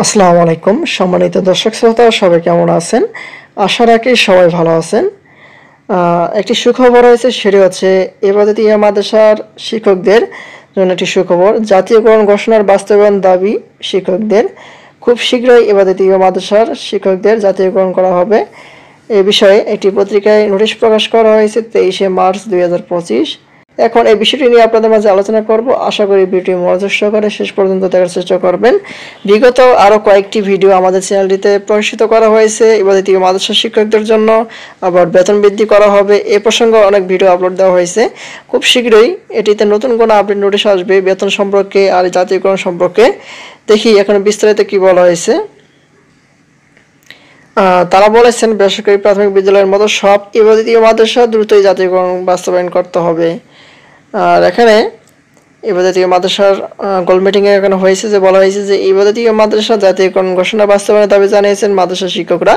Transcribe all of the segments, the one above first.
আসসালামু আলাইকুম সম্মানিত দর্শক শ্রোতা সবাই কেমন আছেন? আশা রাখি সবাই ভালো আছেন। একটি সুখবর হয়েছে সেটি হচ্ছে ইবাদতিয়া মাদ্রাসার শিক্ষকদের জন্য একটি সুখবর। জাতীয়করণ ঘোষণার বাস্তবায়ন দাবি শিক্ষকদের। খুব শীঘ্রই ইবাদতিয়া মাদ্রাসার শিক্ষকদের জাতীয়করণ করা হবে। এ বিষয়ে একটি পত্রিকায় নোটিশ প্রকাশ করা হয়েছে 23শে মার্চ 2025। এখন এই বিষয়টি নিয়ে আপনাদের মাঝে আলোচনা করব। আশা করি ভিডিওটি মনোযোগ সহকারে শেষ পর্যন্ত দেখার চেষ্টা করবেন। বিগত আরও কয়েকটি ভিডিও আমাদের চ্যানেলটিতে প্রকাশিত করা হয়েছে ইবাদতিয়া মাদ্রাসা শিক্ষকদের জন্য, আবার বেতন বৃদ্ধি করা হবে এ প্রসঙ্গে অনেক ভিডিও আপলোড দেওয়া হয়েছে। খুব শীঘ্রই এটিতে নতুন কোনো আপডেট নোটিশ আসবে বেতন সম্পর্কে আর জাতীয়করণ সম্পর্কে। দেখি এখন বিস্তারিত কি বলা হয়েছে। তারা বলেছেন বেসরকারি প্রাথমিক বিদ্যালয়ের মতো সব ইবাদতিয়া মাদ্রাসা দ্রুতই জাতীয়করণ বাস্তবায়ন করতে হবে। আর এখানে ইবাদতিয়া মাদ্রাসার গোল মিটিংয়ে এখানে হয়েছে যে বলা হয়েছে যে ইবাদতিয়া মাদ্রাসা জাতীয়করণ ঘোষণা বাস্তবায়নের দাবি জানিয়েছেন মাদ্রাসা শিক্ষকরা।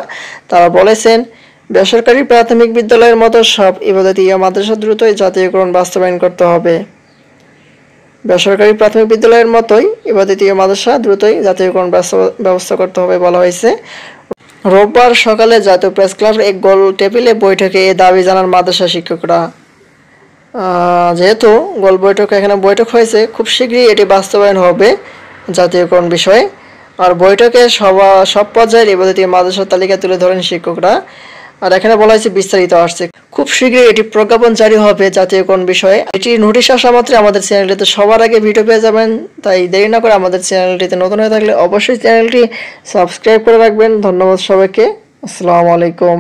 তারা বলেছেন বেসরকারি প্রাথমিক বিদ্যালয়ের মতো সব ইবাদতিয়া মাদ্রাসা দ্রুতই জাতীয়করণ বাস্তবায়ন করতে হবে। বেসরকারি প্রাথমিক বিদ্যালয়ের মতোই ইবাদতিয়া মাদ্রাসা দ্রুতই জাতীয়করণ ব্যবস্থা করতে হবে বলা হয়েছে। রোববার সকালে জাতীয় প্রেস ক্লাবের এক গোল টেবিলে বৈঠকে এ দাবি জানান মাদ্রাসা শিক্ষকরা। যেহেতু গোল বৈঠক এখানে বৈঠক হয়েছে, খুব শীঘ্রই এটি বাস্তবায়ন হবে জাতীয়করণ বিষয়ে। আর বৈঠকে সব পর্যায়ের ইবাদতিয়া মাদ্রাসার তালিকা তুলে ধরেন শিক্ষকরা। আর এখানে বলা হয়েছে বিস্তারিত আসছে, খুব শীঘ্রই এটি প্রজ্ঞাপন জারি হবে জাতীয়করণ বিষয়ে। এটি নোটিশ আসা মাত্রই আমাদের চ্যানেলটিতে সবার আগে ভিডিও পেয়ে যাবেন। তাই দেরি না করে আমাদের চ্যানেলটিতে নতুন হয়ে থাকলে অবশ্যই চ্যানেলটি সাবস্ক্রাইব করে রাখবেন। ধন্যবাদ সবাইকে। আসসালামু আলাইকুম।